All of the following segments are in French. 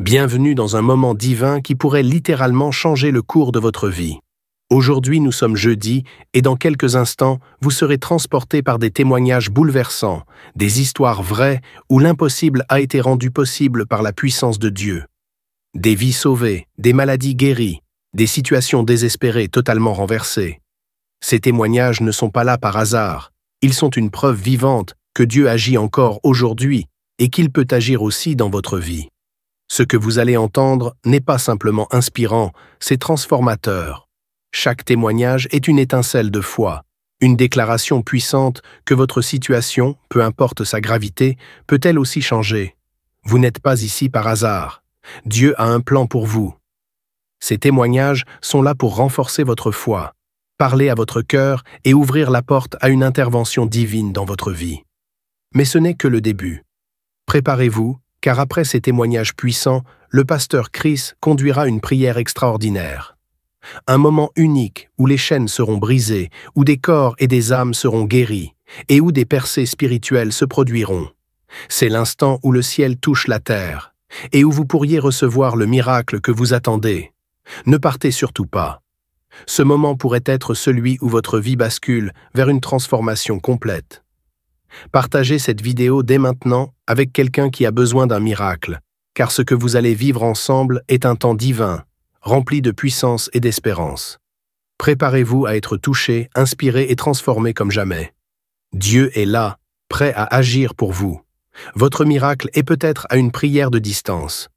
Bienvenue dans un moment divin qui pourrait littéralement changer le cours de votre vie. Aujourd'hui, nous sommes jeudi et dans quelques instants, vous serez transportés par des témoignages bouleversants, des histoires vraies où l'impossible a été rendu possible par la puissance de Dieu. Des vies sauvées, des maladies guéries, des situations désespérées totalement renversées. Ces témoignages ne sont pas là par hasard. Ils sont une preuve vivante que Dieu agit encore aujourd'hui et qu'il peut agir aussi dans votre vie. Ce que vous allez entendre n'est pas simplement inspirant, c'est transformateur. Chaque témoignage est une étincelle de foi, une déclaration puissante que votre situation, peu importe sa gravité, peut elle aussi changer. Vous n'êtes pas ici par hasard. Dieu a un plan pour vous. Ces témoignages sont là pour renforcer votre foi, parler à votre cœur et ouvrir la porte à une intervention divine dans votre vie. Mais ce n'est que le début. Préparez-vous, car après ces témoignages puissants, le pasteur Chris conduira une prière extraordinaire. Un moment unique où les chaînes seront brisées, où des corps et des âmes seront guéris, et où des percées spirituelles se produiront. C'est l'instant où le ciel touche la terre, et où vous pourriez recevoir le miracle que vous attendez. Ne partez surtout pas. Ce moment pourrait être celui où votre vie bascule vers une transformation complète. Partagez cette vidéo dès maintenant avec quelqu'un qui a besoin d'un miracle, car ce que vous allez vivre ensemble est un temps divin, rempli de puissance et d'espérance. Préparez-vous à être touché, inspiré et transformé comme jamais. Dieu est là, prêt à agir pour vous. Votre miracle est peut-être à une prière de distance.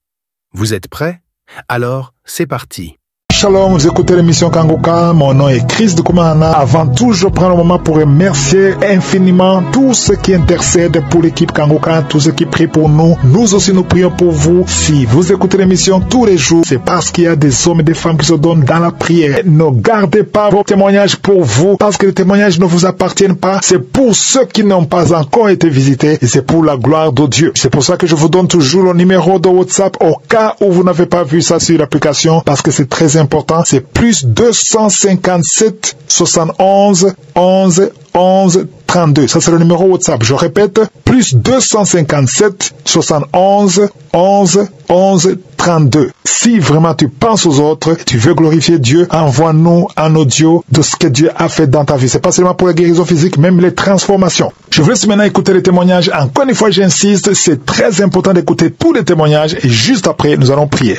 Vous êtes prêts? Alors, c'est parti. Shalom, vous écoutez l'émission Kanguka, mon nom est Chris de Koumana. Avant tout, je prends le moment pour remercier infiniment tous ceux qui intercèdent pour l'équipe Kanguka, tous ceux qui prient pour nous. Nous aussi, nous prions pour vous. Si vous écoutez l'émission tous les jours, c'est parce qu'il y a des hommes et des femmes qui se donnent dans la prière. Ne gardez pas vos témoignages pour vous, parce que les témoignages ne vous appartiennent pas. C'est pour ceux qui n'ont pas encore été visités et c'est pour la gloire de Dieu. C'est pour ça que je vous donne toujours le numéro de WhatsApp au cas où vous n'avez pas vu ça sur l'application, parce que c'est très important. C'est plus 257 71 11 11 32. Ça, c'est le numéro WhatsApp. Je répète, plus 257 71 11 11 32. Si vraiment tu penses aux autres, tu veux glorifier Dieu, envoie-nous un audio de ce que Dieu a fait dans ta vie. C'est pas seulement pour la guérison physique, même les transformations. Je vous laisse maintenant écouter les témoignages. Encore une fois, j'insiste, c'est très important d'écouter tous les témoignages et juste après, nous allons prier.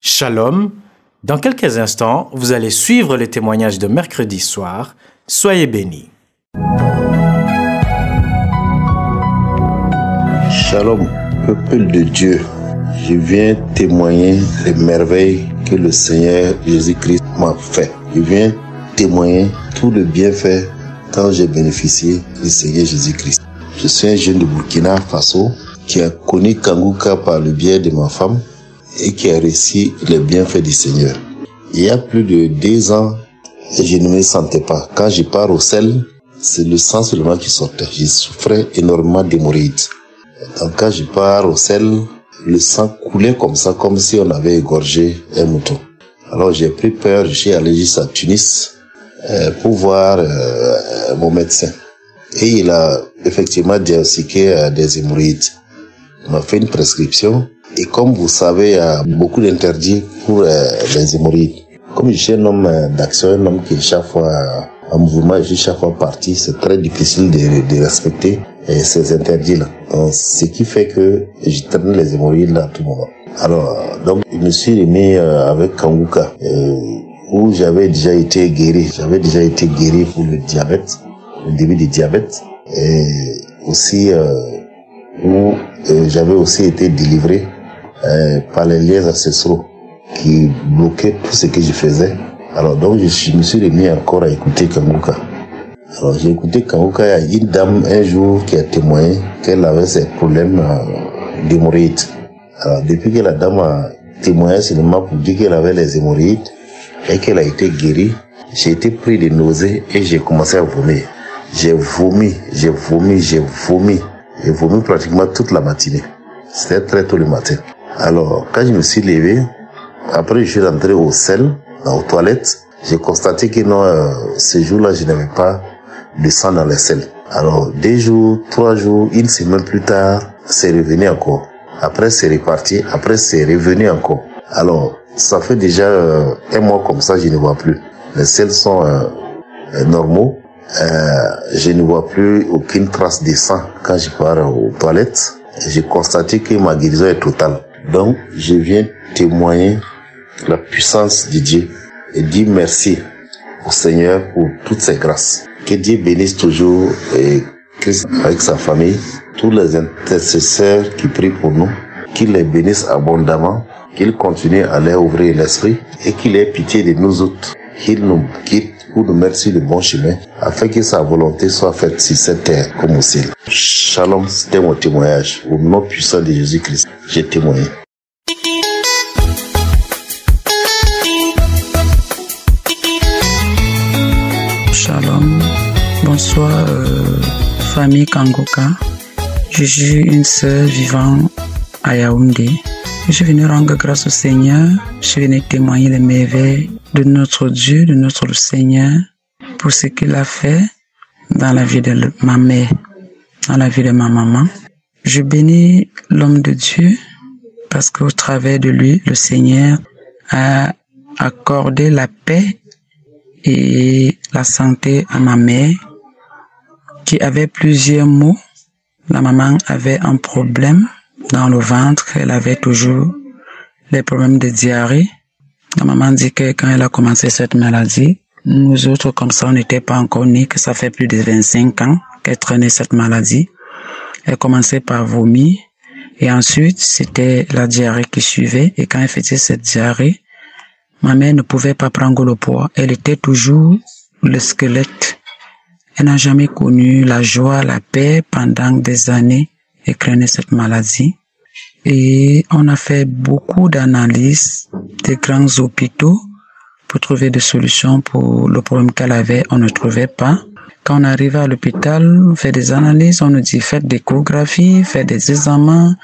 Shalom. Dans quelques instants, vous allez suivre les témoignages de mercredi soir. Soyez bénis. Shalom, peuple de Dieu. Je viens témoigner les merveilles que le Seigneur Jésus-Christ m'a fait. Je viens témoigner tout le bienfait dont j'ai bénéficié du Seigneur Jésus-Christ. Je suis un jeune de Burkina Faso qui a connu Kanguka par le biais de ma femme et qui a reçu les bienfaits du Seigneur. Il y a plus de 2 ans, je ne me sentais pas. Quand je pars au sel, c'est le sang seulement qui sortait. Je souffrais énormément d'hémorroïdes. Donc quand je pars au sel, le sang coulait comme ça, comme si on avait égorgé un mouton. Alors j'ai pris peur, je suis allé jusqu'à Tunis pour voir mon médecin. Et il a effectivement diagnostiqué des hémorroïdes. Il m'a fait une prescription. Et comme vous savez, il y a beaucoup d'interdits pour les hémorroïdes. Comme je suis un homme d'action, un homme qui est chaque fois en mouvement, je suis chaque fois parti, c'est très difficile de respecter ces interdits-là. Ce qui fait que je traîne les hémorroïdes là à tout moment. Alors, donc, je me suis remis avec Kanguka, où j'avais déjà été guéri. J'avais déjà été guéri pour le diabète, le début du diabète, et aussi où j'avais aussi été délivré par les liens ancestraux qui bloquaient tout ce que je faisais. Alors donc je me suis remis encore à écouter Kanguka. Alors j'ai écouté Kanguka, il y a une dame un jour qui a témoigné qu'elle avait ces problèmes d'hémorroïdes. Alors depuis que la dame a témoigné seulement pour dire qu'elle avait les hémorroïdes et qu'elle a été guérie, j'ai été pris de nausées et j'ai commencé à vomir. J'ai vomi pratiquement toute la matinée. C'était très tôt le matin. Alors, quand je me suis levé, après je suis rentré au sel, aux toilettes, j'ai constaté que non, ce jour-là, je n'avais pas de sang dans les selles. Alors, 2 jours, 3 jours, 1 semaine plus tard, c'est revenu encore. Après, c'est reparti. Après, c'est revenu encore. Alors, ça fait déjà 1 mois comme ça, je ne vois plus. Les selles sont normaux. Je ne vois plus aucune trace de sang quand je pars aux toilettes. J'ai constaté que ma guérison est totale. Donc, je viens témoigner la puissance de Dieu et dire merci au Seigneur pour toutes ses grâces. Que Dieu bénisse toujours Christ avec sa famille, tous les intercesseurs qui prient pour nous, qu'il les bénisse abondamment, qu'il continue à leur ouvrir l'esprit et qu'il ait pitié de nous autres, qu'il nous quitte pour nous mettre sur le bon chemin, afin que sa volonté soit faite sur cette terre comme au ciel. Shalom, c'était mon témoignage. Au nom puissant de Jésus-Christ, j'ai témoigné. Shalom, bonsoir famille Kangoka. Je suis une sœur vivant à Yaoundé. Je suis venu rendre grâce au Seigneur. Je suis venu témoigner les merveilles de notre Dieu, de notre Seigneur, pour ce qu'il a fait dans la vie de ma mère, dans la vie de ma maman. Je bénis l'homme de Dieu parce qu'au travers de lui, le Seigneur a accordé la paix et la santé à ma mère qui avait plusieurs maux. La maman avait un problème dans le ventre, elle avait toujours les problèmes de diarrhée. La maman dit que quand elle a commencé cette maladie, nous autres comme ça on n'était pas encore nés, que ça fait plus de 25 ans qu'elle traînait cette maladie. Elle commençait par vomir et ensuite c'était la diarrhée qui suivait, et quand elle faisait cette diarrhée, ma mère ne pouvait pas prendre le poids. Elle était toujours le squelette. Elle n'a jamais connu la joie, la paix pendant des années. Elle craignait cette maladie. Et on a fait beaucoup d'analyses, des grands hôpitaux pour trouver des solutions pour le problème qu'elle avait. On ne trouvait pas. Quand on arrive à l'hôpital, on fait des analyses, on nous dit faites des échographies, faites des examens.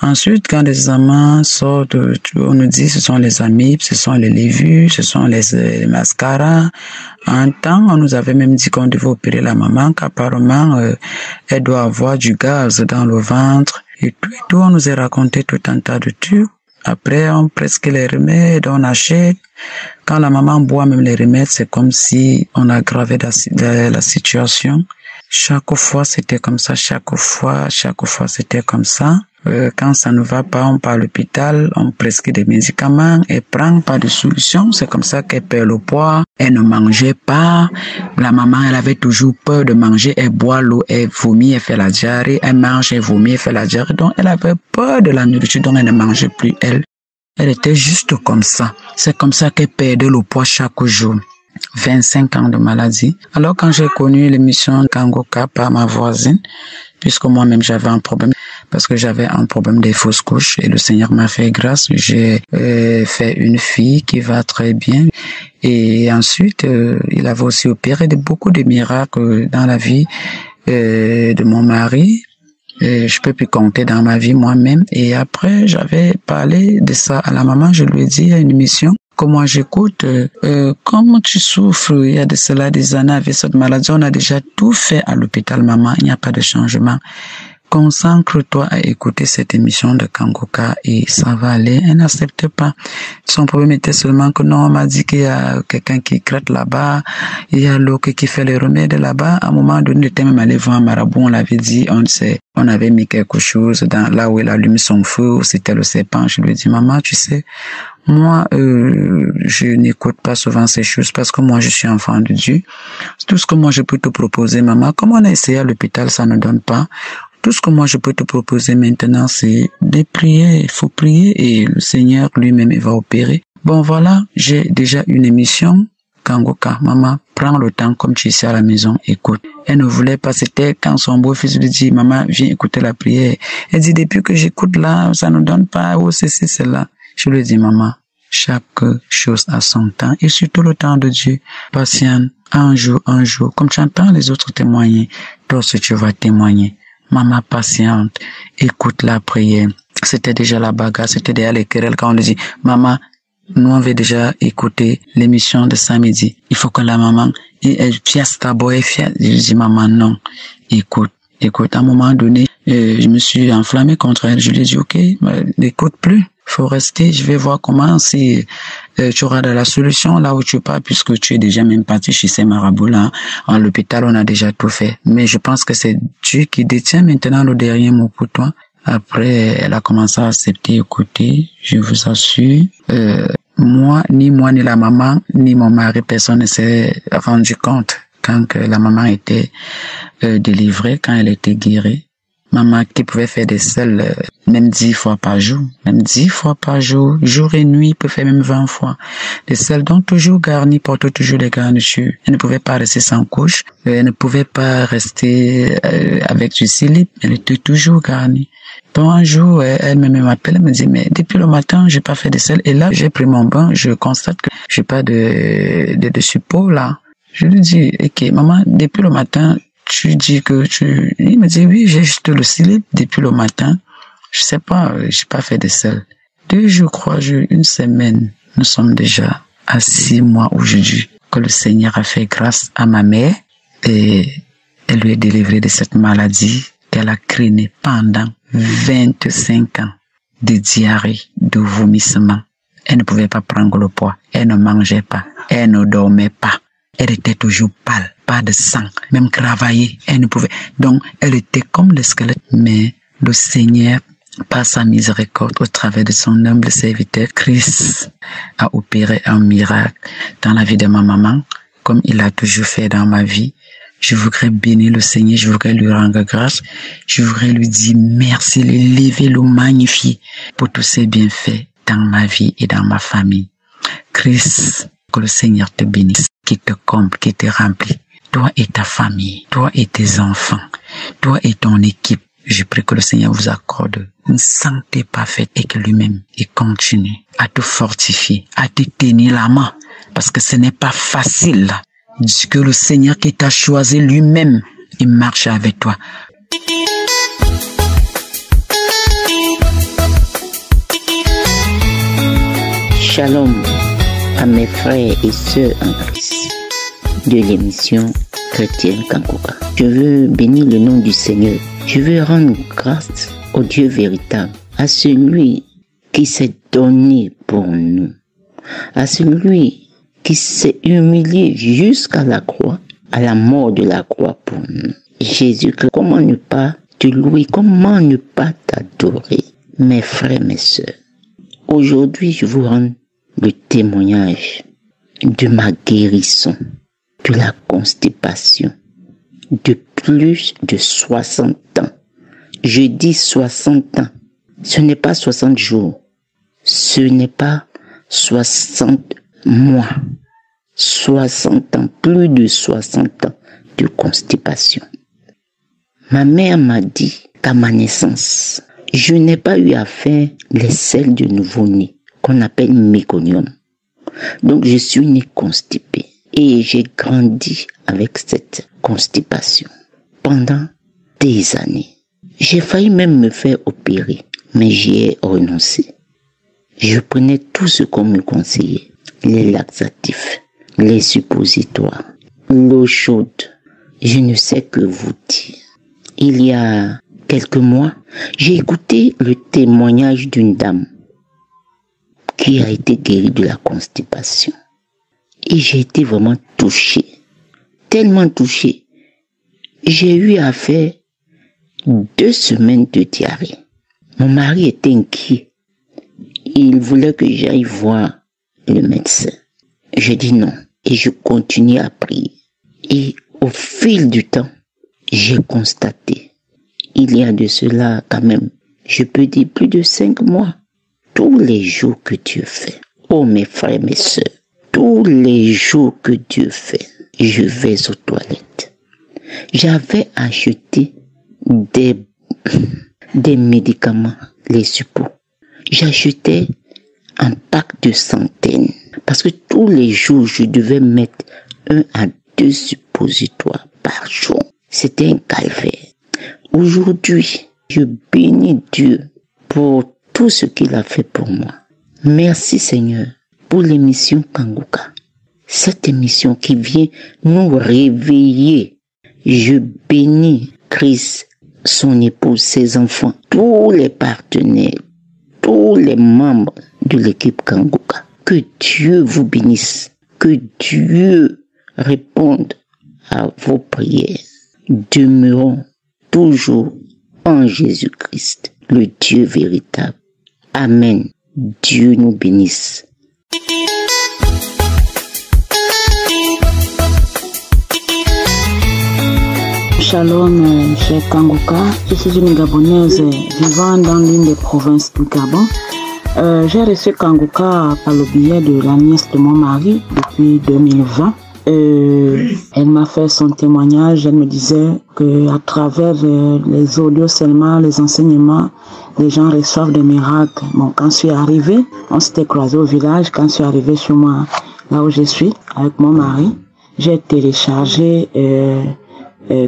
Ensuite, quand les examens sortent, on nous dit ce sont les amibes, ce sont les lévures, ce sont les mascaras. Un temps, on nous avait même dit qu'on devait opérer la maman, qu'apparemment, elle doit avoir du gaz dans le ventre. Et tout, on nous a raconté tout un tas de trucs. Après, on presque les remèdes, on achète. Quand la maman boit même les remèdes, c'est comme si on aggravait la situation. Chaque fois, c'était comme ça. Chaque fois, c'était comme ça. Quand ça ne va pas, on part à l'hôpital, on prescrit des médicaments, elle prend pas de solution. C'est comme ça qu'elle perd le poids. Elle ne mangeait pas. La maman, elle avait toujours peur de manger. Elle boit l'eau, elle vomit, elle fait la diarrhée. Elle mange, elle vomit, elle fait la diarrhée. Donc, elle avait peur de la nourriture, donc elle ne mangeait plus, elle. Elle était juste comme ça. C'est comme ça qu'elle perdait le poids chaque jour. 25 ans de maladie. Alors, quand j'ai connu l'émission Kangoka par ma voisine, puisque moi-même j'avais un problème, parce que j'avais un problème des fausses couches, et le Seigneur m'a fait grâce. J'ai fait une fille qui va très bien. Et ensuite, il avait aussi opéré beaucoup de miracles dans la vie de mon mari. Je peux plus compter dans ma vie moi-même. Et après, j'avais parlé de ça à la maman. Je lui ai dit à une émission que moi j'écoute, comment tu souffres, il y a de cela des années avec cette maladie, on a déjà tout fait à l'hôpital, maman, il n'y a pas de changement. Consacre-toi à écouter cette émission de Kangoka et ça va aller. Elle n'accepte pas. Son problème était seulement que non, on m'a dit qu'il y a quelqu'un qui gratte là-bas, il y a l'autre qui fait les remèdes là-bas. À un moment donné, il était même allé voir un marabout, on l'avait dit, on avait mis quelque chose dans là où il allume son feu, c'était le serpent. Je lui ai dit, maman, tu sais, moi, je n'écoute pas souvent ces choses parce que moi, je suis enfant de Dieu. Tout ce que moi, je peux te proposer, maman, comme on a essayé à l'hôpital, ça ne donne pas. Tout ce que moi, je peux te proposer maintenant, c'est de prier. Il faut prier et le Seigneur lui-même, il va opérer. Bon, voilà, j'ai déjà une émission. Kangoka, maman, prends le temps comme tu es ici à la maison, écoute. Elle ne voulait pas, c'était quand son beau-fils lui dit, maman, viens écouter la prière. Elle dit, depuis que j'écoute là, ça ne donne pas, oh, c'est là. Je lui dis, maman, chaque chose a son temps et surtout le temps de Dieu. Patiente, un jour, comme tu entends les autres témoigner, toi aussi tu vas témoigner. Maman patiente, écoute la prière. C'était déjà la bagarre, c'était déjà les querelles quand on lui dit, maman, nous on veut déjà écouter l'émission de samedi. Il faut que la maman, elle fiasse d'abord, je dis, maman, non, écoute. À un moment donné, Et je me suis enflammé contre elle. Je lui ai dit, ok, n'écoute plus. Faut rester, je vais voir comment si tu auras de la solution là où tu pars, puisque tu es déjà même parti chez ces marabouts là. En l'hôpital, on a déjà tout fait. Mais je pense que c'est Dieu qui détient maintenant le dernier mot pour toi. Après, elle a commencé à accepter, écouter. Je vous assure, moi, ni la maman, ni mon mari, personne ne s'est rendu compte quand que la maman était délivrée, quand elle était guérie. Maman qui pouvait faire des selles même 10 fois par jour, jour et nuit, peut faire même 20 fois. Des selles donc toujours garnies, portent toujours des garnitures. Elle ne pouvait pas rester sans couche, elle ne pouvait pas rester avec du slip, elle était toujours garnie. Donc un jour, elle-même m'appelle, elle me dit, mais depuis le matin, j'ai pas fait de selles. Et là, j'ai pris mon bain, je constate que j'ai pas de support là. Je lui dis, ok, maman, depuis le matin, tu dis que il me dit, oui, j'ai juste le slip depuis le matin. Je sais pas, j'ai pas fait de sel. 2 jours, 3 jours, 1 semaine, nous sommes déjà à 6 mois aujourd'hui que le Seigneur a fait grâce à ma mère et elle lui est délivrée de cette maladie qu'elle a craignée pendant 25 ans de diarrhée, de vomissement. Elle ne pouvait pas prendre le poids, elle ne mangeait pas, elle ne dormait pas. Elle était toujours pâle, pas de sang, même travailler, elle ne pouvait. Donc, elle était comme le squelette. Mais le Seigneur, par sa miséricorde, au travers de son humble serviteur, Christ, a opéré un miracle dans la vie de ma maman, comme il a toujours fait dans ma vie. Je voudrais bénir le Seigneur, je voudrais lui rendre grâce, je voudrais lui dire merci, l'élever, le magnifier pour tous ses bienfaits dans ma vie et dans ma famille. Christ, que le Seigneur te bénisse, qui te comble, qui te remplit. Toi et ta famille, toi et tes enfants, toi et ton équipe. Je prie que le Seigneur vous accorde une santé parfaite et que lui-même, il continue à te fortifier, à te tenir la main. Parce que ce n'est pas facile. Que le Seigneur qui t'a choisi lui-même, il marche avec toi. Shalom à mes frères et sœurs en Christ de l'émission chrétienne Kangoka. Je veux bénir le nom du Seigneur. Je veux rendre grâce au Dieu véritable, à celui qui s'est donné pour nous, à celui qui s'est humilié jusqu'à la croix, à la mort de la croix pour nous. Jésus, comment ne pas te louer, comment ne pas t'adorer, mes frères, mes sœurs. Aujourd'hui, je vous rends le témoignage de ma guérison, de la constipation, de plus de 60 ans. Je dis 60 ans. Ce n'est pas 60 jours. Ce n'est pas 60 mois. 60 ans, plus de 60 ans de constipation. Ma mère m'a dit qu'à ma naissance, je n'ai pas eu à faire les selles de nouveau-né, qu'on appelle méconium. Donc je suis né constipé et j'ai grandi avec cette constipation pendant des années. J'ai failli même me faire opérer, mais j'y ai renoncé. Je prenais tout ce qu'on me conseillait, les laxatifs, les suppositoires, l'eau chaude. Je ne sais que vous dire. Il y a quelques mois, j'ai écouté le témoignage d'une dame qui a été guérie de la constipation. Et j'ai été vraiment touché, tellement touché. J'ai eu à faire 2 semaines de diarrhée. Mon mari était inquiet. Il voulait que j'aille voir le médecin. Je dis non et je continue à prier. Et au fil du temps, j'ai constaté, il y a de cela quand même, je peux dire plus de 5 mois, tous les jours que Dieu fait. Oh mes frères, mes sœurs, tous les jours que Dieu fait, je vais aux toilettes. J'avais acheté des médicaments, les suppos. J'achetais un pack de centaines. Parce que tous les jours, je devais mettre 1 à 2 suppositoires par jour. C'était un calvaire. Aujourd'hui, je bénis Dieu pour tout ce qu'il a fait pour moi. Merci Seigneur pour l'émission Kangoka. Cette émission qui vient nous réveiller. Je bénis Christ son épouse, ses enfants, tous les partenaires, tous les membres de l'équipe Kangoka. Que Dieu vous bénisse. Que Dieu réponde à vos prières. Demeurons toujours en Jésus-Christ, le Dieu véritable. Amen. Dieu nous bénisse. Shalom, cher Kangoka. Je suis une Gabonaise vivant dans l'une des provinces du Gabon. J'ai reçu Kangoka par le biais de la nièce de mon mari depuis 2020. Elle m'a fait son témoignage. Elle me disait que à travers les audios seulement, les enseignements, les gens reçoivent des miracles. Bon, quand je suis arrivée, on s'était croisés au village. Quand je suis arrivée chez moi, là où je suis, avec mon mari, j'ai téléchargé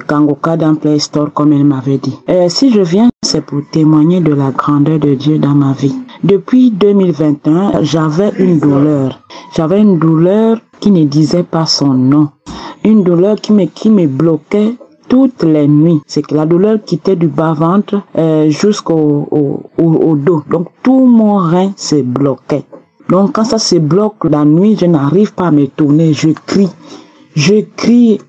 Kangoka dans Play Store comme elle m'avait dit. Si je viens, c'est pour témoigner de la grandeur de Dieu dans ma vie. Depuis 2021, j'avais une douleur. J'avais une douleur qui ne disait pas son nom. Une douleur qui me bloquait toutes les nuits. C'est que la douleur quittait du bas-ventre jusqu'au dos. Donc tout mon rein se bloquait. Donc quand ça se bloque la nuit, je n'arrive pas à me tourner. Je crie. Je crie.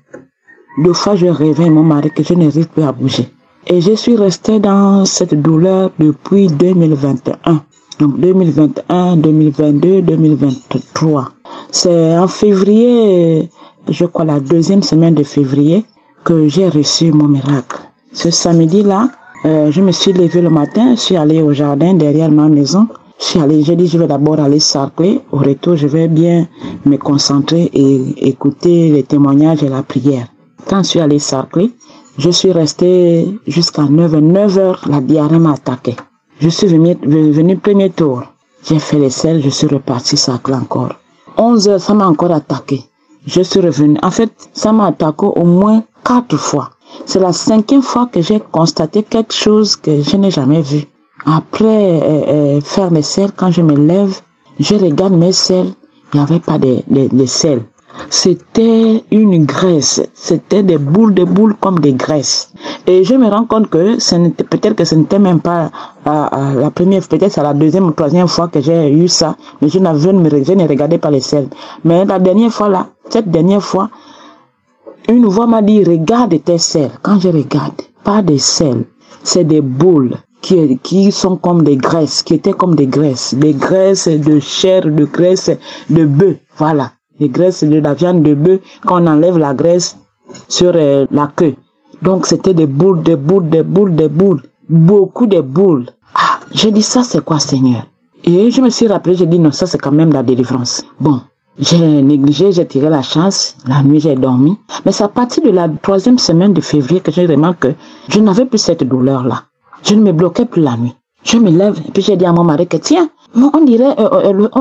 Deux fois, je réveille mon mari que je n'arrive plus à bouger. Et je suis restée dans cette douleur depuis 2021. Donc 2021, 2022, 2023. C'est en février, je crois la deuxième semaine de février, que j'ai reçu mon miracle. Ce samedi-là, je me suis levée le matin, je suis allée au jardin derrière ma maison. J'ai dit je vais d'abord aller sarcler. Au retour, je vais bien me concentrer et écouter les témoignages et la prière. Quand je suis allée sarcler, je suis restée jusqu'à 9h, la diarrhée m'a attaqué. Je suis venue premier tour. J'ai fait les selles, je suis reparti sarcler encore. 11h, ça m'a encore attaqué. Je suis revenue. En fait, ça m'a attaqué au moins 4 fois. C'est la 5e fois que j'ai constaté quelque chose que je n'ai jamais vu. Après faire mes selles, quand je me lève, je regarde mes selles, il n'y avait pas de selles. C'était une graisse, c'était des boules comme des graisses. Et je me rends compte que peut-être que ce n'était même pas la première, peut-être c'est la deuxième ou troisième fois que j'ai eu ça, mais je ne regardais pas les selles. Mais la dernière fois là, cette dernière fois, une voix m'a dit regarde tes selles. Quand je regarde, pas des selles, c'est des boules qui sont comme des graisses, qui étaient comme des graisses de chair, de graisse de bœuf, voilà. Les graisses de la viande de bœuf, quand on enlève la graisse sur la queue. Donc c'était des boules. Beaucoup de boules. Ah, j'ai dit ça c'est quoi Seigneur? Et je me suis rappelé, j'ai dit non, ça c'est quand même la délivrance. Bon, j'ai négligé, j'ai tiré la chance, la nuit j'ai dormi. Mais c'est à partir de la 3e semaine de février que j'ai remarqué que je n'avais plus cette douleur-là. Je ne me bloquais plus la nuit. Je me lève et puis j'ai dit à mon mari que tiens, on dirait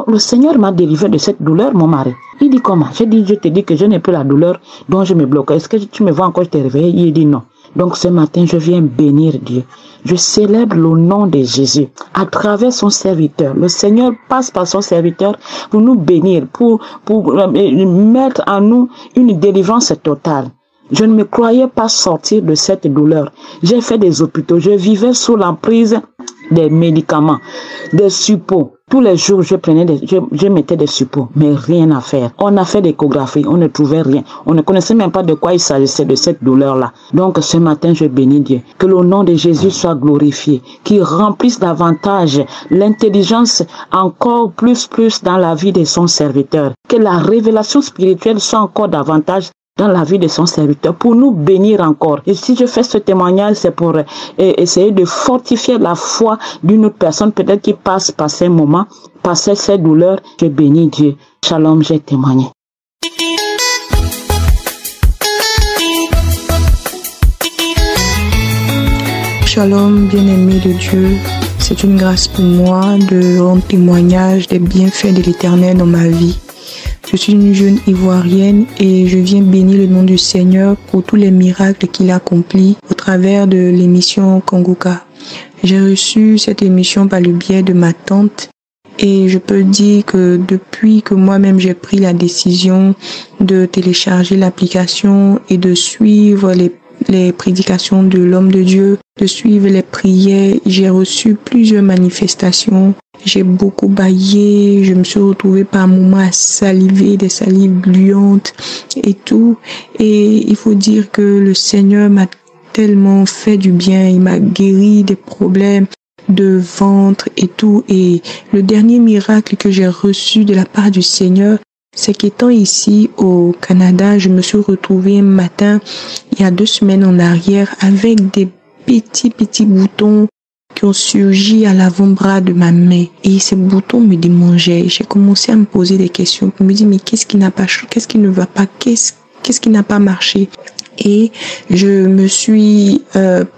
le Seigneur m'a délivré de cette douleur, mon mari. Il dit comment? J'ai dit, je te dis que je n'ai plus la douleur dont je me bloque. Est-ce que tu me vois encore, je t'ai réveillé? Il dit non. Donc ce matin, je viens bénir Dieu. Je célèbre le nom de Jésus à travers son serviteur. Le Seigneur passe par son serviteur pour nous bénir, pour mettre en nous une délivrance totale. Je ne me croyais pas sortir de cette douleur. J'ai fait des hôpitaux. Je vivais sous l'emprise des médicaments, des suppos. Tous les jours, je mettais des suppos, mais rien à faire. On a fait l'échographie, on ne trouvait rien. On ne connaissait même pas de quoi il s'agissait de cette douleur-là. Donc ce matin, je bénis Dieu. Que le nom de Jésus soit glorifié, qu'il remplisse davantage l'intelligence encore plus dans la vie de son serviteur. Que la révélation spirituelle soit encore davantage dans la vie de son serviteur, pour nous bénir encore. Et si je fais ce témoignage, c'est pour essayer de fortifier la foi d'une autre personne, peut-être qui passe par ces moments, par ces douleurs. Je bénis Dieu. Shalom, j'ai témoigné. Shalom, bien-aimé de Dieu. C'est une grâce pour moi de rendre témoignage des bienfaits de l'Éternel dans ma vie. Je suis une jeune Ivoirienne et je viens bénir le nom du Seigneur pour tous les miracles qu'il accomplit au travers de l'émission Kangoka. J'ai reçu cette émission par le biais de ma tante et je peux dire que depuis que moi-même j'ai pris la décision de télécharger l'application et de suivre les prédications de l'homme de Dieu, de suivre les prières. J'ai reçu plusieurs manifestations. J'ai beaucoup bâillé. Je me suis retrouvée par moments à saliver, des salives gluantes et tout. Et il faut dire que le Seigneur m'a tellement fait du bien. Il m'a guéri des problèmes de ventre et tout. Et le dernier miracle que j'ai reçu de la part du Seigneur, c'est qu'étant ici au Canada, je me suis retrouvée un matin, il y a 2 semaines en arrière, avec des petits boutons qui ont surgi à l'avant-bras de ma main. Et ces boutons me démangeaient. J'ai commencé à me poser des questions. Je me dis, mais qu'est-ce qui n'a pas, qu'est-ce qui ne va pas, qu'est-ce qui n'a pas marché? Et je me suis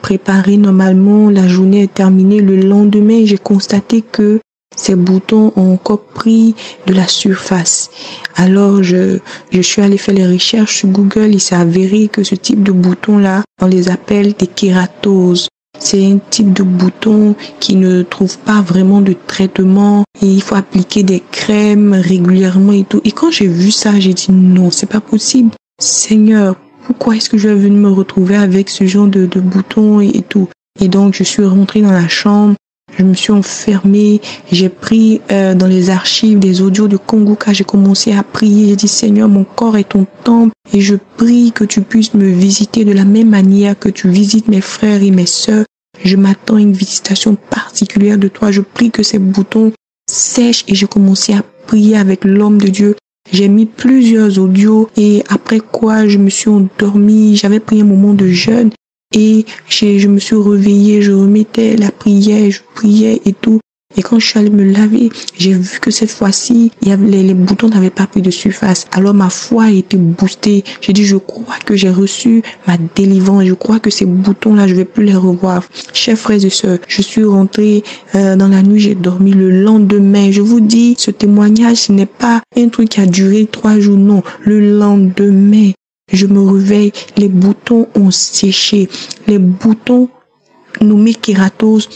préparée normalement. La journée est terminée. Le lendemain, j'ai constaté que ces boutons ont encore pris de la surface. Alors, je suis allée faire les recherches sur Google. Il s'est avéré que ce type de boutons-là, on les appelle des kératoses. C'est un type de bouton qui ne trouve pas vraiment de traitement et il faut appliquer des crèmes régulièrement et tout. Et quand j'ai vu ça, j'ai dit non, c'est pas possible. Seigneur, pourquoi est-ce que je vais venir me retrouver avec ce genre de boutons et tout? Et donc, je suis rentrée dans la chambre. Je me suis enfermée, j'ai pris dans les archives des audios de Kongoka, j'ai commencé à prier, j'ai dit Seigneur, mon corps est ton temple et je prie que tu puisses me visiter de la même manière que tu visites mes frères et mes sœurs. Je m'attends à une visitation particulière de toi, je prie que ces boutons sèchent et j'ai commencé à prier avec l'homme de Dieu. J'ai mis plusieurs audios et après quoi je me suis endormie, j'avais pris un moment de jeûne. Et je me suis réveillée, je remettais la prière, je priais et tout. Et quand je suis allée me laver, j'ai vu que cette fois-ci, les boutons n'avaient pas pris de surface. Alors ma foi a été boostée. J'ai dit, je crois que j'ai reçu ma délivrance. Je crois que ces boutons-là, je vais plus les revoir. Chers frères et sœurs, je suis rentrée dans la nuit, j'ai dormi le lendemain. Je vous dis, ce témoignage, ce n'est pas un truc qui a duré 3 jours, non. Le lendemain, je me réveille, les boutons ont séché. Les boutons nommés kératoses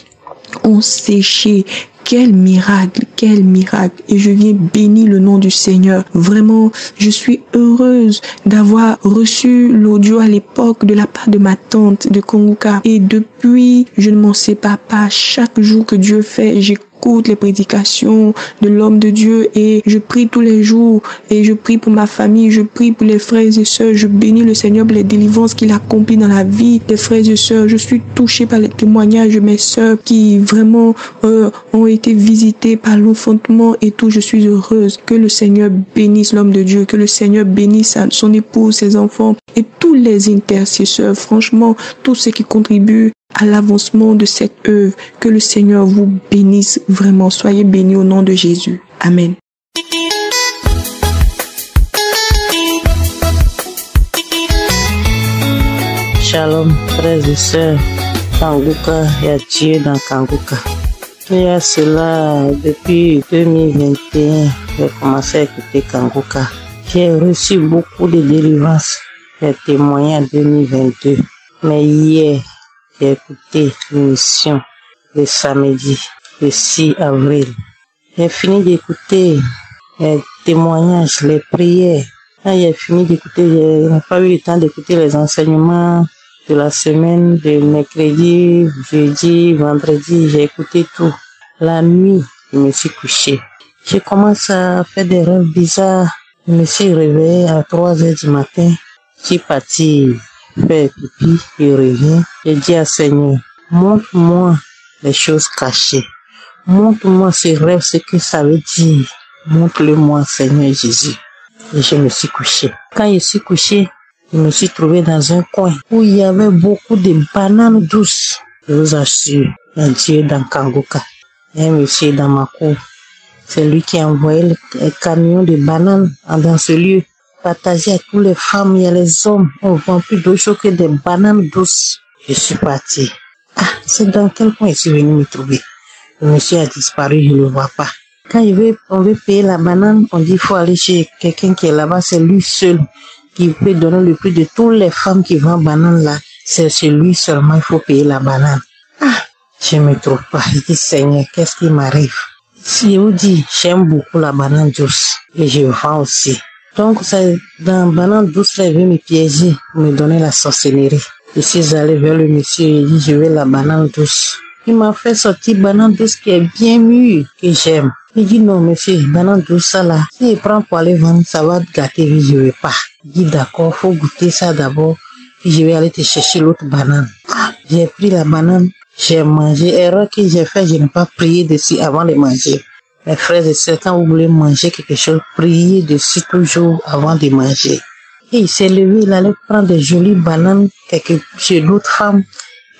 ont séché. Quel miracle, quel miracle. Et je viens bénir le nom du Seigneur. Vraiment, je suis heureuse d'avoir reçu l'audio à l'époque de la part de ma tante de Kongoka. Et depuis, je ne m'en sépare pas. Chaque jour que Dieu fait, j'écoute les prédications de l'homme de Dieu et je prie tous les jours et je prie pour ma famille, je prie pour les frères et sœurs, je bénis le Seigneur pour les délivrances qu'il accomplit dans la vie des frères et sœurs. Je suis touchée par les témoignages de mes sœurs qui vraiment ont été visitées par l'enfantement et tout. Je suis heureuse. Que le Seigneur bénisse l'homme de Dieu, que le Seigneur bénisse son épouse, ses enfants et tous les intercesseurs. Franchement, tous ceux qui contribuent à l'avancement de cette œuvre. Que le Seigneur vous bénisse vraiment. Soyez bénis au nom de Jésus. Amen. Shalom, frères et sœurs. Kangoka, il y a Dieu dans Kangoka. Il y a cela, depuis 2021, j'ai commencé à écouter Kangoka. J'ai reçu beaucoup de délivrances. J'ai témoigné en 2022. Mais hier, j'ai écouté l'émission le samedi, le 6 avril. J'ai fini d'écouter les témoignages, les prières. Quand j'ai fini d'écouter, je n'ai pas eu le temps d'écouter les enseignements de la semaine, de mercredi, jeudi, vendredi. J'ai écouté tout. La nuit, je me suis couché. J'ai commencé à faire des rêves bizarres. Je me suis réveillé à 3 heures du matin. Je suis parti faire pipi, je reviens. J'ai dit à Seigneur, montre-moi les choses cachées. Montre-moi ces rêves, ce que ça veut dire. Montre-le-moi, Seigneur Jésus. Et je me suis couché. Quand je suis couché, je me suis trouvé dans un coin où il y avait beaucoup de bananes douces. Je vous assure, un Dieu dans Kangoka. Un monsieur dans ma cour. C'est lui qui a envoyé le camion de bananes dans ce lieu. Partagé à toutes les femmes et les hommes. On vend plus d'autre chose que des bananes douces. Je suis parti. Ah, c'est dans quel coin je suis venu me trouver. Le monsieur a disparu, je ne le vois pas. Quand on veut payer la banane, on dit qu'il faut aller chez quelqu'un qui est là-bas. C'est lui seul qui peut donner le prix de toutes les femmes qui vendent bananes là. C'est chez lui seulement il faut payer la banane. Ah, je ne me trouve pas. Je dis, Seigneur, qu'est-ce qui m'arrive? Si je vous dis, j'aime beaucoup la banane douce et je vends aussi. Donc, c'est dans banane douce là, il veut me piéger, me donner la sorcellerie. Je suis allé vers le monsieur et dit, je veux la banane douce. Il m'a fait sortir banane douce qui est bien mûre, que j'aime. Il dit, non, monsieur, banane douce, ça là, si il prend pour aller vendre, ça va te gâter, je ne veux pas. Il dit, d'accord, faut goûter ça d'abord, puis je vais aller te chercher l'autre banane. J'ai pris la banane, j'ai mangé. Erreur que j'ai fait, je n'ai pas prié dessus avant de manger. Mes frères et sœurs, quand vous voulez manger quelque chose, priez dessus toujours avant de manger. Et il s'est levé, il allait prendre des jolies bananes chez d'autres femmes.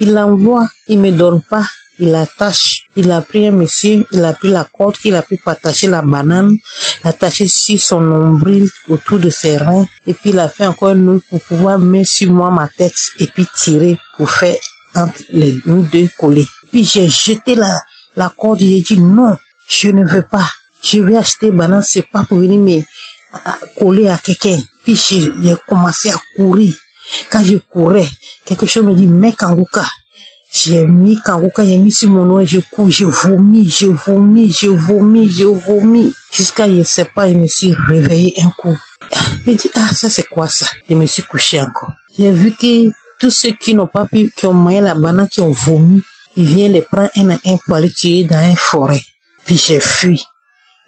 Il l'envoie, il me donne pas, il attache. Il a pris un monsieur, il a pris la corde qu'il a pu attacher la banane, l'attacher sur son nombril autour de ses reins, et puis il a fait encore un nœud pour pouvoir mettre sur moi ma tête et puis tirer pour faire entre les deux collés. Puis j'ai jeté la corde et j'ai dit non, je ne veux pas. Je vais acheter banane, c'est pas pour venir me coller à quelqu'un. Puis j'ai commencé à courir. Quand je courais, quelque chose me dit, mais Kanguka. J'ai mis Kanguka, j'ai mis sur mon nom et je cours, je vomis. Jusqu'à, je sais pas, je me suis réveillé un coup. Je me dis, ah, ça c'est quoi ça? Je me suis couché encore. J'ai vu que tous ceux qui n'ont pas pu, qui ont mangé la banane, qui ont vomi, ils viennent les prendre un à un pour aller tuer dans une forêt. Puis j'ai fui.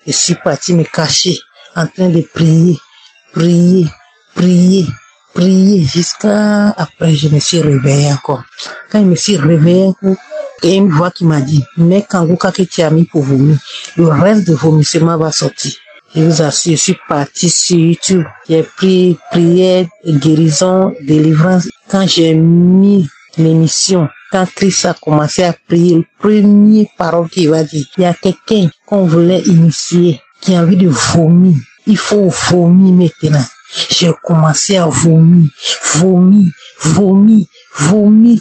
Je suis parti me cacher, en train de prier jusqu'à après je me suis réveillé encore. Quand je me suis réveillé, il y a une voix qui m'a dit, mais Kanguka que tu as mis pour vomir, le reste de vomissement va sortir. Je vous assure, je suis parti sur YouTube. J'ai pris prière, guérison, délivrance. Quand j'ai mis l'émission, quand Christ a commencé à prier, le premier parole qu'il va dire, il y a quelqu'un qu'on voulait initier, qui a envie de vomir. Il faut vomir maintenant. J'ai commencé à vomir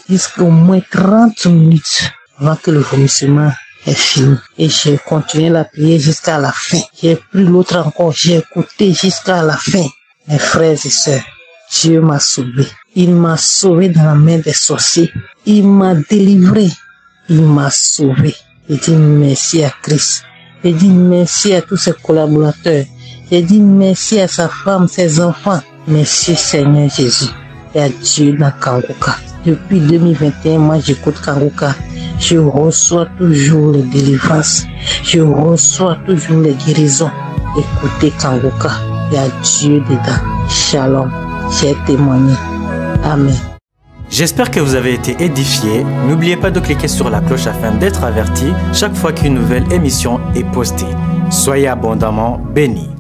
jusqu'au moins 30 minutes avant que le vomissement est fini. Et j'ai continué la prière jusqu'à la fin. J'ai pris l'autre encore, j'ai écouté jusqu'à la fin. Mes frères et sœurs, Dieu m'a sauvé. Il m'a sauvé dans la main des sorciers. Il m'a délivré. Il m'a sauvé. J'ai dit merci à Christ. J'ai dit merci à tous ses collaborateurs. J'ai dit merci à sa femme, ses enfants. Merci Seigneur Jésus. Et à Dieu dans Kanguka. Depuis 2021, moi j'écoute Kanguka. Je reçois toujours les délivrances. Je reçois toujours les guérisons. Écoutez Kanguka. Et à Dieu dedans. Shalom. J'ai témoigné. Amen. J'espère que vous avez été édifiés. N'oubliez pas de cliquer sur la cloche afin d'être averti chaque fois qu'une nouvelle émission est postée. Soyez abondamment bénis.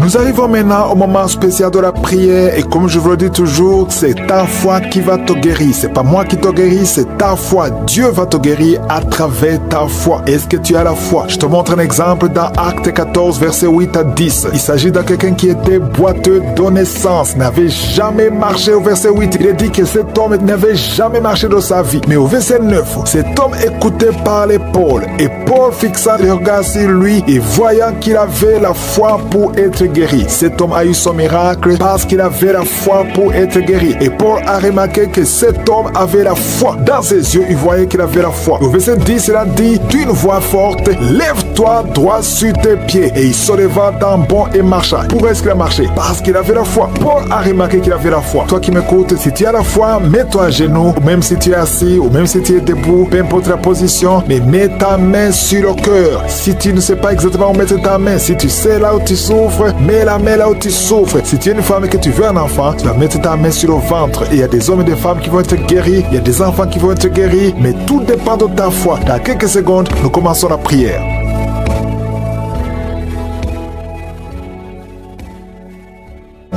Nous arrivons maintenant au moment spécial de la prière et comme je vous le dis toujours, c'est ta foi qui va te guérir. C'est pas moi qui te guéris, c'est ta foi. Dieu va te guérir à travers ta foi. Est-ce que tu as la foi? Je te montre un exemple dans Acte 14, verset 8 à 10. Il s'agit de quelqu'un qui était boiteux de naissance, n'avait jamais marché au verset 8. Il est dit que cet homme n'avait jamais marché de sa vie. Mais au verset 9, cet homme écoutait parler Paul et Paul fixa le regard sur lui et voyant qu'il avait la foi pour être guéri. Cet homme a eu son miracle parce qu'il avait la foi pour être guéri. Et Paul a remarqué que cet homme avait la foi. Dans ses yeux, il voyait qu'il avait la foi. Au verset 10, il a dit d'une voix forte, lève-toi droit sur tes pieds. Et il se leva d'un bond et marcha. Pourquoi est-ce qu'il a marché? Parce qu'il avait la foi. Paul a remarqué qu'il avait la foi. Toi qui m'écoutes, si tu as la foi, mets-toi à genoux, ou même si tu es assis, ou même si tu es debout, peu importe la position, mais mets ta main sur le cœur. Si tu ne sais pas exactement où mettre ta main, si tu sais là où tu souffres, mets la main là où tu souffres. Si tu es une femme et que tu veux un enfant, tu vas mettre ta main sur le ventre. Et il y a des hommes et des femmes qui vont être guéris. Il y a des enfants qui vont être guéris. Mais tout dépend de ta foi. Dans quelques secondes, nous commençons la prière.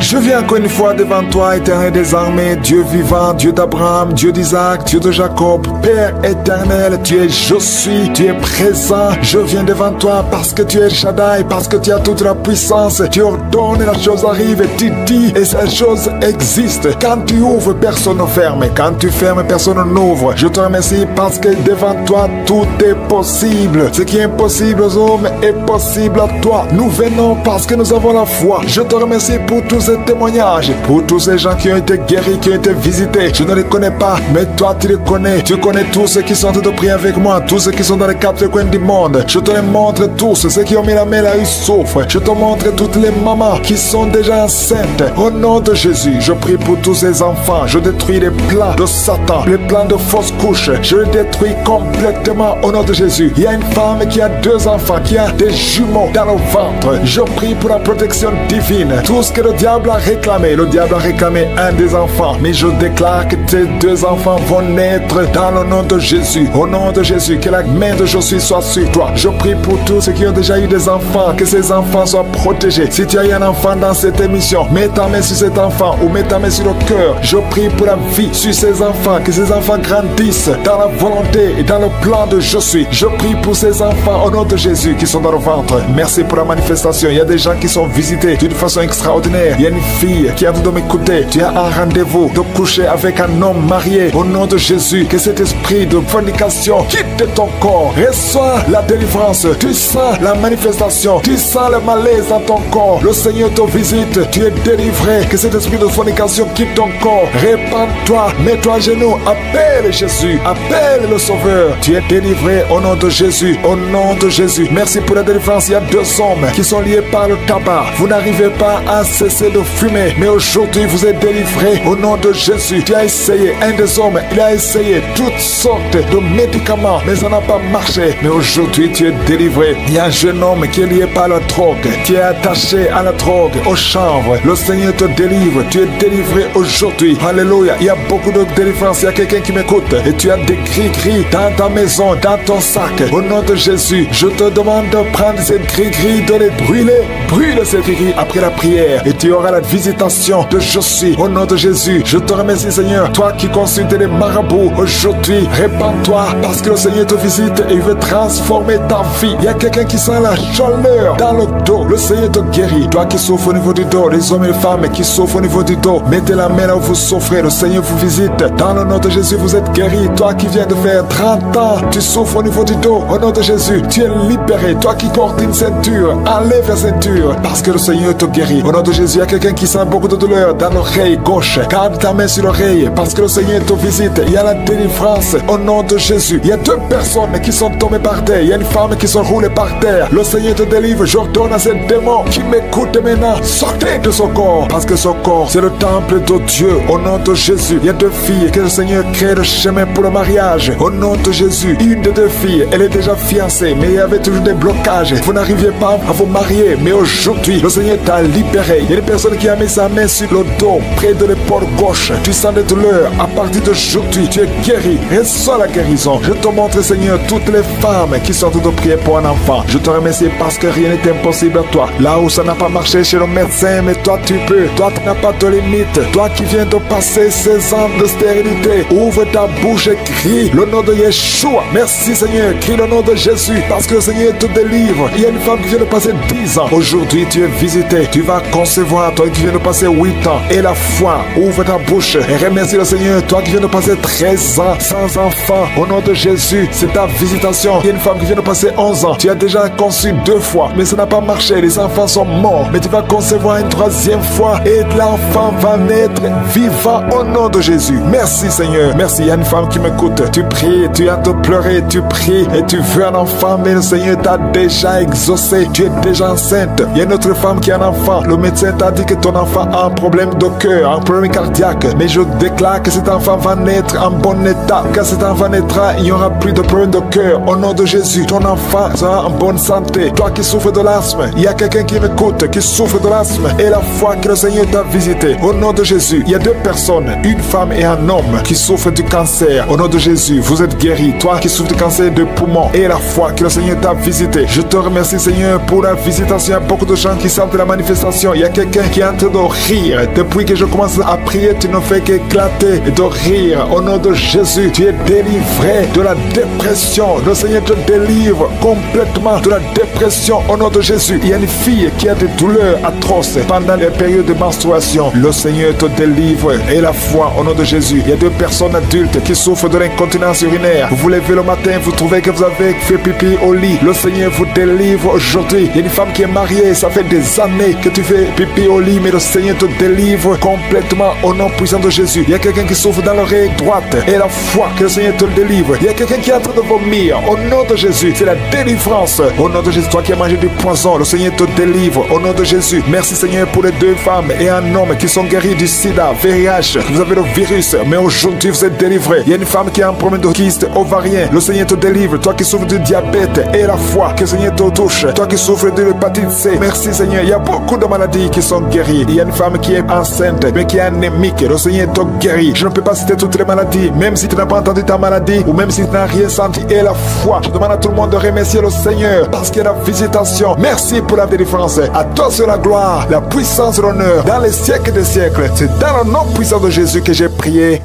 Je viens encore une fois devant toi, éternel des armées, Dieu vivant, Dieu d'Abraham, Dieu d'Isaac, Dieu de Jacob, Père éternel, tu es je suis, tu es présent. Je viens devant toi parce que tu es Shaddai, parce que tu as toute la puissance. Tu ordonnes, la chose arrive, et tu dis, et cette chose existe. Quand tu ouvres, personne ne ferme. Quand tu fermes, personne n'ouvre. Je te remercie parce que devant toi, tout est possible. Ce qui est impossible aux hommes est possible à toi. Nous venons parce que nous avons la foi. Je te remercie pour tous ces témoignage pour tous ces gens qui ont été guéris, qui ont été visités. Je ne les connais pas, mais toi tu les connais. Tu connais tous ceux qui sont en train de prier avec moi, tous ceux qui sont dans les quatre coins du monde. Je te les montre tous, ceux qui ont mis la main là, ils souffrent. Je te montre toutes les mamans qui sont déjà enceintes. Au nom de Jésus, je prie pour tous ces enfants. Je détruis les plans de Satan, les plans de fausses couches. Je les détruis complètement au nom de Jésus. Il y a une femme qui a 2 enfants, qui a des jumeaux dans le ventre. Je prie pour la protection divine. Tout ce que le diable a réclamé, le diable a réclamé un des enfants. Mais je déclare que tes 2 enfants vont naître dans le nom de Jésus. Au nom de Jésus, que la main de Jésus soit sur toi. Je prie pour tous ceux qui ont déjà eu des enfants, que ces enfants soient protégés. Si tu as eu un enfant dans cette émission, mets ta main sur cet enfant ou mets ta main sur le cœur. Je prie pour la vie sur ces enfants, que ces enfants grandissent dans la volonté et dans le plan de je suis. Je prie pour ces enfants au nom de Jésus qui sont dans le ventre. Merci pour la manifestation. Il y a des gens qui sont visités d'une façon extraordinaire. Il y a une fille qui a envie de m'écouter. Tu as un rendez-vous de coucher avec un homme marié. Au nom de Jésus, que cet esprit de fornication quitte ton corps. Reçois la délivrance. Tu sens la manifestation. Tu sens le malaise dans ton corps. Le Seigneur te visite. Tu es délivré. Que cet esprit de fornication quitte ton corps. Répands-toi. Mets-toi à genoux. Appelle Jésus. Appelle le Sauveur. Tu es délivré au nom de Jésus. Au nom de Jésus. Merci pour la délivrance. Il y a 2 hommes qui sont liés par le tabac. Vous n'arrivez pas à cesser de fumer. Mais aujourd'hui, vous êtes délivré au nom de Jésus. Tu as essayé. Un des hommes, il a essayé toutes sortes de médicaments. Mais ça n'a pas marché. Mais aujourd'hui, tu es délivré. Il y a un jeune homme qui est lié par la drogue. Tu es attaché à la drogue, au chanvre. Le Seigneur te délivre. Tu es délivré aujourd'hui. Alléluia. Il y a beaucoup de délivrance. Il y a quelqu'un qui m'écoute. Et tu as des gris-gris dans ta maison, dans ton sac. Au nom de Jésus, je te demande de prendre ces gris-gris, de les brûler. Brûle ces gris-gris après la prière. Et tu auras la visitation de je suis. Au nom de Jésus, je te remercie Seigneur. Toi qui consultes les marabouts, aujourd'hui, répands-toi parce que le Seigneur te visite et il veut transformer ta vie. Il y a quelqu'un qui sent la chaleur dans le dos. Le Seigneur te guérit. Toi qui souffres au niveau du dos, les hommes et les femmes qui souffrent au niveau du dos, mettez la main là où vous souffrez. Le Seigneur vous visite. Dans le nom de Jésus, vous êtes guéri. Toi qui viens de faire 30 ans, tu souffres au niveau du dos. Au nom de Jésus, tu es libéré. Toi qui portes une ceinture, enlève la ceinture parce que le Seigneur te guérit. Au nom de Jésus, il y a quelqu'un qui sent beaucoup de douleur dans l'oreille gauche. Garde ta main sur l'oreille parce que le Seigneur te visite. Il y a la délivrance au nom de Jésus. Il y a 2 personnes qui sont tombées par terre. Il y a une femme qui sont roulées par terre. Le Seigneur te délivre. J'ordonne à ces démons qui m'écoutent maintenant, sortez de son corps parce que son corps, c'est le temple de Dieu. Au nom de Jésus, il y a 2 filles que le Seigneur crée le chemin pour le mariage. Au nom de Jésus, une des 2 filles, elle est déjà fiancée, mais il y avait toujours des blocages. Vous n'arriviez pas à vous marier, mais aujourd'hui, le Seigneur t'a libéré. Il y a une personne qui a mis sa main sur le dos, près de l'épaule gauche. Tu sens des douleurs. À partir d'aujourd'hui, tu es guéri. Reçois la guérison. Je te montre, Seigneur, toutes les femmes qui sont en train de prier pour un enfant. Je te remercie parce que rien n'est impossible à toi. Là où ça n'a pas marché chez le médecin, mais toi tu peux. Toi tu n'as pas de limite. Toi qui viens de passer 16 ans de stérilité, ouvre ta bouche et crie le nom de Yeshua. Merci Seigneur, crie le nom de Jésus parce que le Seigneur te délivre. Il y a une femme qui vient de passer 10 ans. Aujourd'hui tu es visité. Tu vas concevoir. Toi qui viens de passer 8 ans. Et la foi, ouvre ta bouche et remercie le Seigneur. Toi qui viens de passer 13 ans sans enfant. Au nom de Jésus, c'est ta visitation. Il y a une femme qui vient de passer 11 ans. Tu as déjà conçu 2 fois, mais ça n'a pas marché. Les enfants sont morts. Mais tu vas concevoir une 3e fois et l'enfant va naître vivant au nom de Jésus. Merci Seigneur. Merci. Il y a une femme qui m'écoute. Tu pries, tu as de pleurer, tu pries et tu veux un enfant, mais le Seigneur t'a déjà exaucé. Tu es déjà enceinte. Il y a une autre femme qui a un enfant. Le médecin t'a dit que ton enfant a un problème de cœur, un problème cardiaque. Mais je déclare que cet enfant va naître en bon état. Quand cet enfant naîtra, il n'y aura plus de problème de cœur. Au nom de Jésus, ton enfant sera en bonne santé. Toi qui souffres de l'asthme, il y a quelqu'un qui m'écoute, qui souffre de l'asthme. Et la foi que le Seigneur t'a visité. Au nom de Jésus, il y a 2 personnes, une femme et un homme, qui souffrent du cancer. Au nom de Jésus, vous êtes guéris. Toi qui souffres du cancer de poumon. Et la foi que le Seigneur t'a visité. Je te remercie Seigneur pour la visitation. Il y a beaucoup de gens qui sentent la manifestation. Il y a quelqu'un qui est en train de rire. Depuis que je commence à prier, tu ne fais qu'éclater et de rire. Au nom de Jésus, tu es délivré de la dépression. Le Seigneur te délivre complètement de la dépression. dépression au nom de Jésus. Il y a une fille qui a des douleurs atroces pendant les périodes de menstruation. Le Seigneur te délivre et la foi au nom de Jésus. Il y a 2 personnes adultes qui souffrent de l'incontinence urinaire. Vous vous levez le matin, vous trouvez que vous avez fait pipi au lit. Le Seigneur vous délivre aujourd'hui. Il y a une femme qui est mariée, ça fait des années que tu fais pipi au lit, mais le Seigneur te délivre complètement au nom puissant de Jésus. Il y a quelqu'un qui souffre dans l'oreille droite et la foi que le Seigneur te délivre. Il y a quelqu'un qui est en train de vomir au nom de Jésus. C'est la délivrance au nom de Jésus. Toi qui as mangé du poison, le Seigneur te délivre au nom de Jésus. Merci Seigneur pour les 2 femmes et un homme qui sont guéris du sida, VIH. Vous avez le virus, mais aujourd'hui vous êtes délivrés. Il y a une femme qui a un problème de kyste ovarien. Le Seigneur te délivre. Toi qui souffres du diabète et la foi, que le Seigneur te touche. Toi qui souffres de l'hépatite C, merci Seigneur. Il y a beaucoup de maladies qui sont guéries. Il y a une femme qui est enceinte, mais qui est anémique. Le Seigneur te guérit. Je ne peux pas citer toutes les maladies, même si tu n'as pas entendu ta maladie, ou même si tu n'as rien senti. Et la foi, je demande à tout le monde de remercier le Seigneur, parce qu'il y a la visitation. Merci pour la délivrance. À toi sur la gloire, la puissance et l'honneur, dans les siècles des siècles. C'est dans le nom puissant de Jésus que j'ai prié.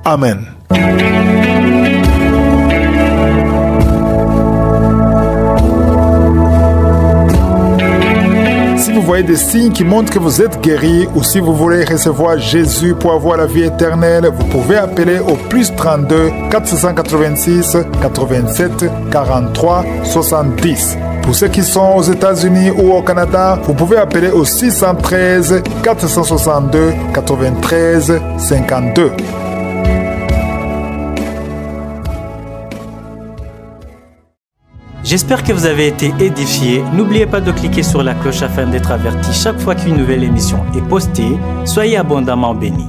Amen. Si vous voyez des signes qui montrent que vous êtes guéri, ou si vous voulez recevoir Jésus pour avoir la vie éternelle, vous pouvez appeler au plus 32 486 87 43 70. Pour ceux qui sont aux États-Unis ou au Canada, vous pouvez appeler au 613 462 93 52. J'espère que vous avez été édifiés. N'oubliez pas de cliquer sur la cloche afin d'être averti chaque fois qu'une nouvelle émission est postée. Soyez abondamment bénis.